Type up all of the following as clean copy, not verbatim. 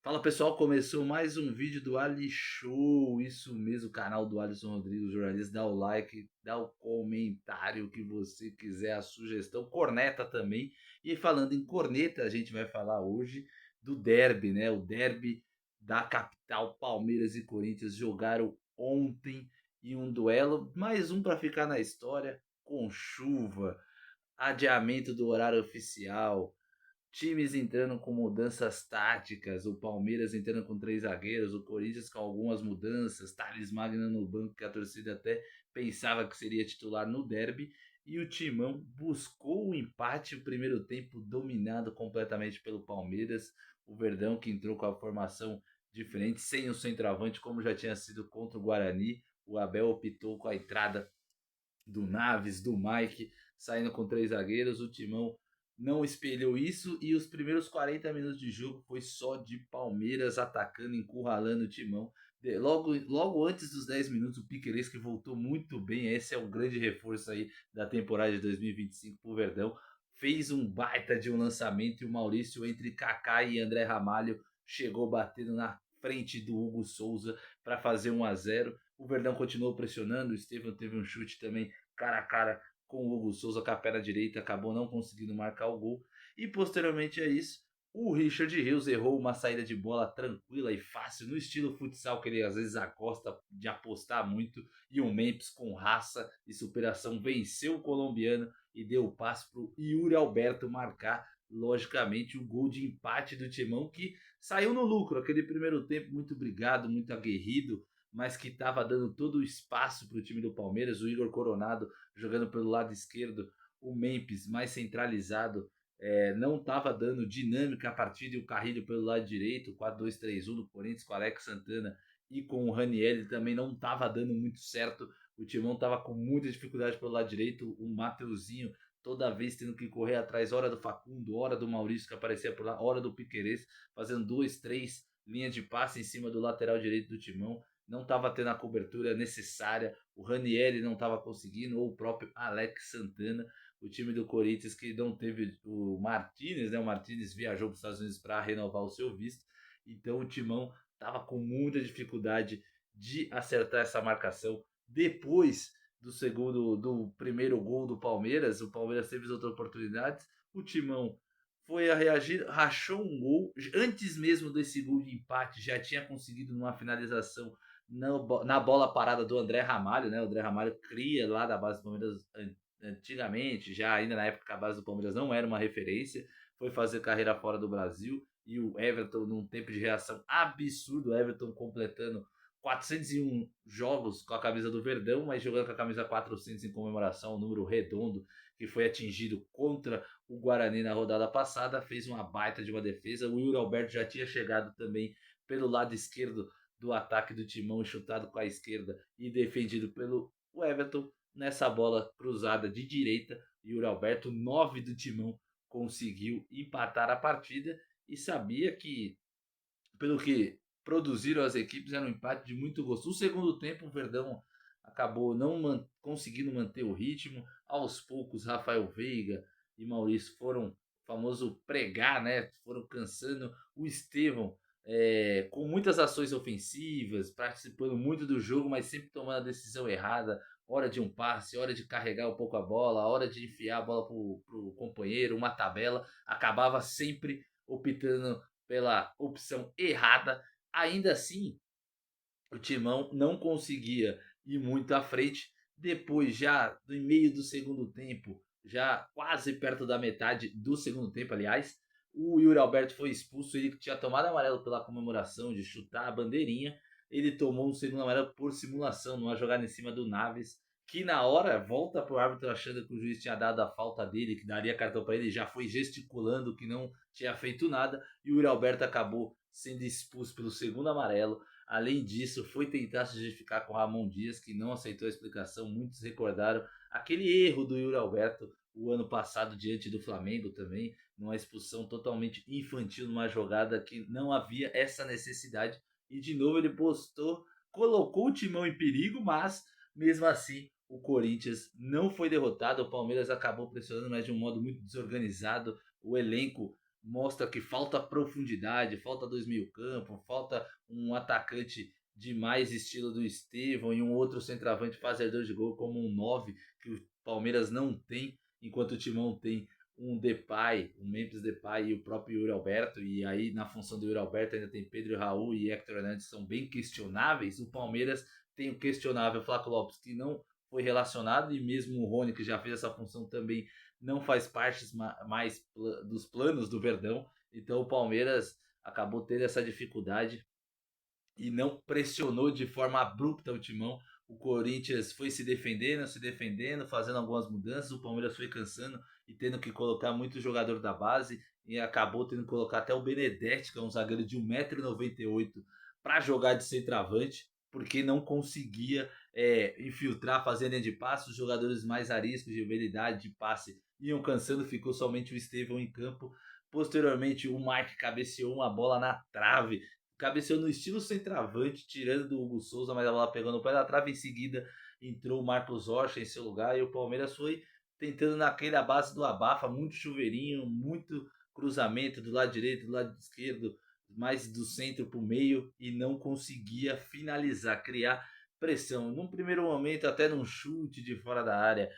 Fala pessoal, começou mais um vídeo do Ali Show, isso mesmo, canal do Alisson Rodrigues, jornalista, dá o like, dá o comentário que você quiser, a sugestão, corneta também. E falando em corneta, a gente vai falar hoje do derby, né? O derby da capital, Palmeiras e Corinthians jogaram ontem e um duelo, mais um para ficar na história, com chuva, adiamento do horário oficial, times entrando com mudanças táticas, o Palmeiras entrando com três zagueiros, o Corinthians com algumas mudanças, Thales Magno no banco, que a torcida até pensava que seria titular no derby, e o Timão buscou o empate, o primeiro tempo dominado completamente pelo Palmeiras, o Verdão que entrou com a formação diferente, sem o centroavante, como já tinha sido contra o Guarani, o Abel optou com a entrada do Naves, do Mike, saindo com três zagueiros. O Timão não espelhou isso e os primeiros 40 minutos de jogo foi só de Palmeiras atacando, encurralando o Timão. Logo antes dos 10 minutos, o Piquerez que voltou muito bem. Esse é o grande reforço aí da temporada de 2025 para o Verdão. Fez um baita de um lançamento e o Maurício, entre Kaká e André Ramalho, chegou batendo na frente do Hugo Souza para fazer 1-0. O Verdão continuou pressionando, o Estevão teve um chute também cara a cara com o Hugo Souza com a perna direita, acabou não conseguindo marcar o gol. E posteriormente a isso, o Richard Rios errou uma saída de bola tranquila e fácil, no estilo futsal que ele às vezes gosta de apostar muito. E o Memphis, com raça e superação, venceu o colombiano e deu o passe para o Yuri Alberto marcar, logicamente, o gol de empate do Timão, que saiu no lucro. Aquele primeiro tempo muito brigado, muito aguerrido, mas que estava dando todo o espaço para o time do Palmeiras. O Igor Coronado jogando pelo lado esquerdo, o Memphis mais centralizado, não estava dando dinâmica à partida, e o Carrilho pelo lado direito, 4-2-3-1 do Corinthians com Alex Santana e com o Raniel também não estava dando muito certo. O Timão estava com muita dificuldade pelo lado direito, o Mateuzinho toda vez tendo que correr atrás, hora do Facundo, hora do Maurício que aparecia por lá, hora do Piquerez, fazendo duas, três linhas de passe em cima do lateral direito do Timão, não estava tendo a cobertura necessária, o Ranieri não estava conseguindo, ou o próprio Alex Santana. O time do Corinthians que não teve o Martinez, né? O Martinez viajou para os Estados Unidos para renovar o seu visto, então o Timão estava com muita dificuldade de acertar essa marcação. Depois do primeiro gol do Palmeiras, o Palmeiras teve outras oportunidades, o Timão foi a reagir, rachou um gol, antes mesmo desse gol de empate, já tinha conseguido numa finalização na bola parada do André Ramalho, né? O André Ramalho cria lá da base do Palmeiras antigamente, já ainda na época que a base do Palmeiras não era uma referência, foi fazer carreira fora do Brasil, e o Everton num tempo de reação absurdo, o Everton completando 401 jogos com a camisa do Verdão, mas jogando com a camisa 400 em comemoração, um número redondo que foi atingido contra o Guarani na rodada passada, fez uma baita de uma defesa. O Yuri Alberto já tinha chegado também pelo lado esquerdo do ataque do Timão, chutado com a esquerda e defendido pelo Everton. Nessa bola cruzada de direita, Yuri Alberto, 9 do Timão, conseguiu empatar a partida e sabia que, pelo que produziram as equipes, era um empate de muito gosto. O segundo tempo, o Verdão acabou não conseguindo manter o ritmo. Aos poucos, Rafael Veiga e Maurício foram famoso pregar, né? Foram cansando. O Estevão, com muitas ações ofensivas, participando muito do jogo, mas sempre tomando a decisão errada. Hora de um passe, hora de carregar um pouco a bola, hora de enfiar a bola pro companheiro, uma tabela. Acabava sempre optando pela opção errada. Ainda assim, o Timão não conseguia ir muito à frente. Depois, já no meio do segundo tempo, já quase perto da metade do segundo tempo, aliás, o Yuri Alberto foi expulso. Ele que tinha tomado amarelo pela comemoração de chutar a bandeirinha, ele tomou um segundo amarelo por simulação, numa jogada em cima do Naves, que na hora volta pro árbitro achando que o juiz tinha dado a falta dele, que daria cartão para ele, já foi gesticulando que não tinha feito nada, e o Yuri Alberto acabou sendo expulso pelo segundo amarelo. Além disso, foi tentar se justificar com Ramon Dias, que não aceitou a explicação. Muitos recordaram aquele erro do Yuri Alberto o ano passado diante do Flamengo também, numa expulsão totalmente infantil, numa jogada que não havia essa necessidade. E de novo ele postou, colocou o Timão em perigo, mas mesmo assim o Corinthians não foi derrotado. O Palmeiras acabou pressionando, mas de um modo muito desorganizado. O elenco mostra que falta profundidade, falta dois meio-campo, falta um atacante de mais estilo do Estevão e um outro centroavante fazedor de gol como um 9 que o Palmeiras não tem, enquanto o Timão tem um Depay, um Memphis Depay e o próprio Yuri Alberto, e aí na função do Yuri Alberto ainda tem Pedro Raul e Hector Hernandes, são bem questionáveis. O Palmeiras tem o questionável Flaco Lopes, que não foi relacionado, e mesmo o Rony, que já fez essa função, também não faz parte mais dos planos do Verdão. Então o Palmeiras acabou tendo essa dificuldade e não pressionou de forma abrupta o Timão. O Corinthians foi se defendendo, fazendo algumas mudanças. O Palmeiras foi cansando e tendo que colocar muito jogador da base e acabou tendo que colocar até o Benedetti, que é um zagueiro de 1,98 m, para jogar de centroavante, porque não conseguia infiltrar, fazer linha de passe. Os jogadores mais ariscos de habilidade de passe iam cansando, ficou somente o Estevão em campo. Posteriormente, o Mike cabeceou uma bola na trave, cabeceou no estilo centroavante, tirando do Hugo Souza, mas a bola pegou no pé da trave. Em seguida entrou o Marcos Rocha em seu lugar e o Palmeiras foi tentando naquela base do abafa, muito chuveirinho, muito cruzamento do lado direito, do lado esquerdo, mais do centro para o meio, e não conseguia finalizar, criar pressão. Num primeiro momento, até num chute de fora da área,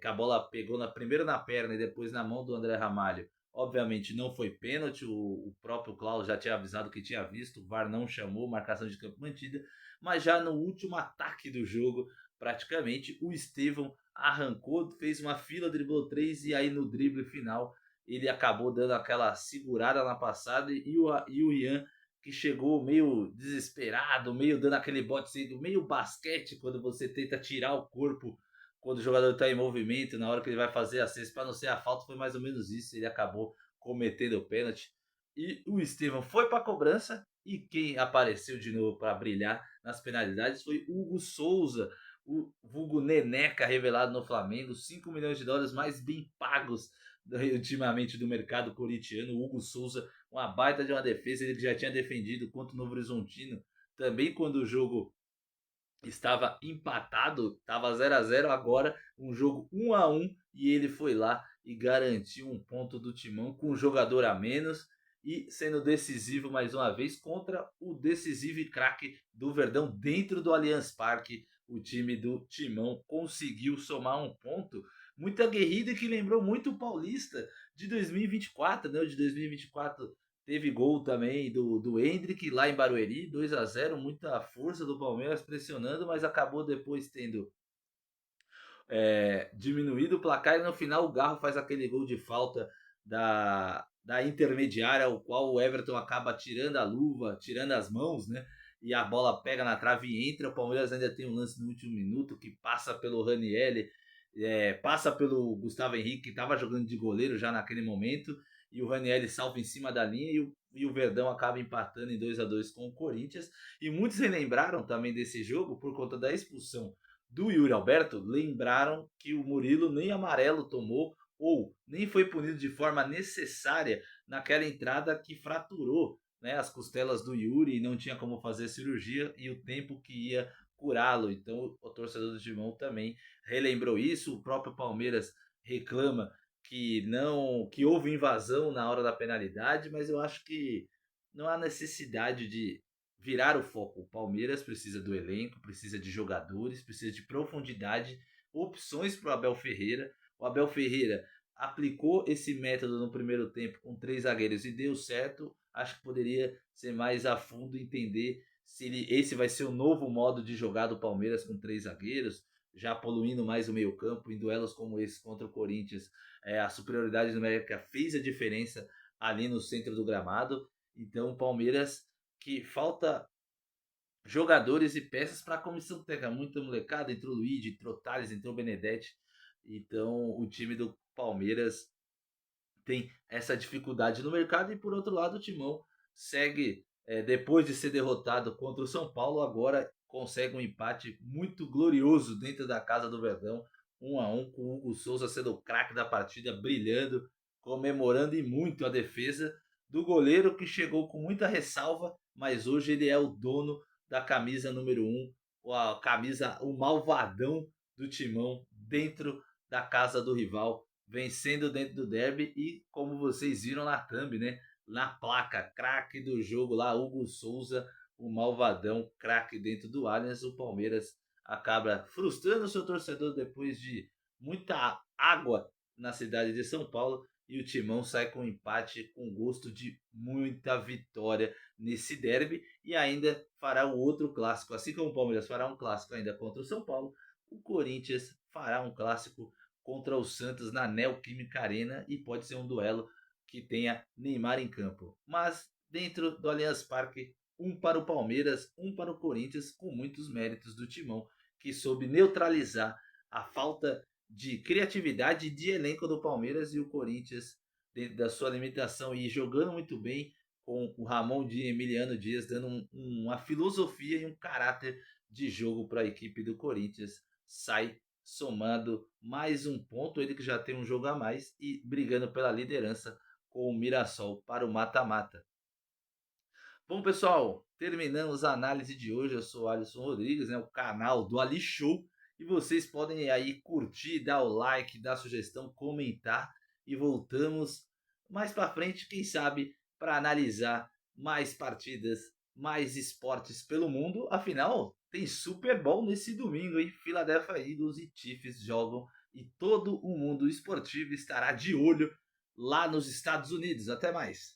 que a bola pegou primeiro na perna e depois na mão do André Ramalho. Obviamente não foi pênalti, o próprio Klaus já tinha avisado que tinha visto, o VAR não chamou, marcação de campo mantida, mas já no último ataque do jogo, praticamente, o Estevão arrancou, fez uma fila, driblou três, e aí no drible final ele acabou dando aquela segurada na passada, e o Ian, que chegou meio desesperado, meio dando aquele bote, meio basquete, quando você tenta tirar o corpo quando o jogador está em movimento, na hora que ele vai fazer a cesta, para não ser a falta, foi mais ou menos isso. Ele acabou cometendo o pênalti. E o Estevão foi para a cobrança. E quem apareceu de novo para brilhar nas penalidades foi Hugo Souza, o vulgo Neneca, revelado no Flamengo. 5 milhões de dólares mais bem pagos ultimamente do mercado corintiano. O Hugo Souza, uma baita de uma defesa. Ele já tinha defendido contra o Novo Horizontino, também quando o jogo estava empatado, estava 0-0, agora um jogo 1-1, e ele foi lá e garantiu um ponto do Timão com um jogador a menos e sendo decisivo mais uma vez contra o decisivo e craque do Verdão dentro do Allianz Parque. O time do Timão conseguiu somar um ponto muito aguerrido e que lembrou muito o Paulista de 2024, né? O de 2024 teve gol também do Hendrick lá em Barueri, 2-0, muita força do Palmeiras pressionando, mas acabou depois tendo diminuído o placar, e no final o Garro faz aquele gol de falta da intermediária, o qual o Everton acaba tirando a luva, tirando as mãos, né? E a bola pega na trave e entra. O Palmeiras ainda tem um lance no último minuto que passa pelo Ranieri, passa pelo Gustavo Henrique, que estava jogando de goleiro já naquele momento, e o Ranieri salva em cima da linha, e o Verdão acaba empatando em 2-2 com o Corinthians. E muitos relembraram também desse jogo por conta da expulsão do Yuri Alberto, lembraram que o Murilo nem amarelo tomou ou nem foi punido de forma necessária naquela entrada que fraturou, né, as costelas do Yuri, e não tinha como fazer cirurgia e o tempo que ia curá-lo. Então o torcedor do Timão também relembrou isso. O próprio Palmeiras reclama que houve invasão na hora da penalidade, mas eu acho que não há necessidade de virar o foco. O Palmeiras precisa do elenco, precisa de jogadores, precisa de profundidade, opções para o Abel Ferreira. O Abel Ferreira aplicou esse método no primeiro tempo com 3 zagueiros e deu certo. Acho que poderia ser mais a fundo, entender se esse vai ser o novo modo de jogar do Palmeiras com 3 zagueiros, já poluindo mais o meio-campo em duelos como esse contra o Corinthians. A superioridade numérica fez a diferença ali no centro do gramado. Então o Palmeiras, que falta jogadores e peças para a comissão técnica, muita molecada, entrou o Luigi, entrou o Thales, entrou o Benedetti. Então o time do Palmeiras tem essa dificuldade no mercado, e por outro lado o Timão segue, depois de ser derrotado contra o São Paulo, agora consegue um empate muito glorioso dentro da casa do Verdão, 1-1, com o Hugo Souza sendo o craque da partida, brilhando, comemorando e muito a defesa do goleiro, que chegou com muita ressalva, mas hoje ele é o dono da camisa número 1, a camisa, o malvadão do Timão dentro da casa do rival. vencendo dentro do derby e como vocês viram na thumb, né? Na placa, craque do jogo lá, Hugo Souza, o malvadão, craque dentro do Allianz. O Palmeiras acaba frustrando o seu torcedor depois de muita água na cidade de São Paulo e o Timão sai com um empate com gosto de muita vitória nesse derby e ainda fará o outro clássico, assim como o Palmeiras fará um clássico ainda contra o São Paulo, o Corinthians fará um clássico contra o Santos na Neoquímica Arena e pode ser um duelo que tenha Neymar em campo. Mas dentro do Allianz Parque, um para o Palmeiras, um para o Corinthians, com muitos méritos do Timão, que soube neutralizar a falta de criatividade de elenco do Palmeiras e o Corinthians, dentro da sua limitação e jogando muito bem, com o Ramon de Emiliano Dias dando uma filosofia e um caráter de jogo para a equipe do Corinthians, sai somando mais um ponto, ele que já tem um jogo a mais e brigando pela liderança com o Mirassol para o mata-mata. Bom, pessoal, terminamos a análise de hoje. Eu sou o Alisson Rodrigues, né, o canal do Ali Show. E vocês podem aí curtir, dar o like, dar sugestão, comentar. E voltamos mais para frente, quem sabe, para analisar mais partidas, mais esportes pelo mundo. Afinal, tem Super Bowl nesse domingo, hein? Philadelphia Eagles e Chiefs jogam e todo o mundo esportivo estará de olho lá nos Estados Unidos. Até mais!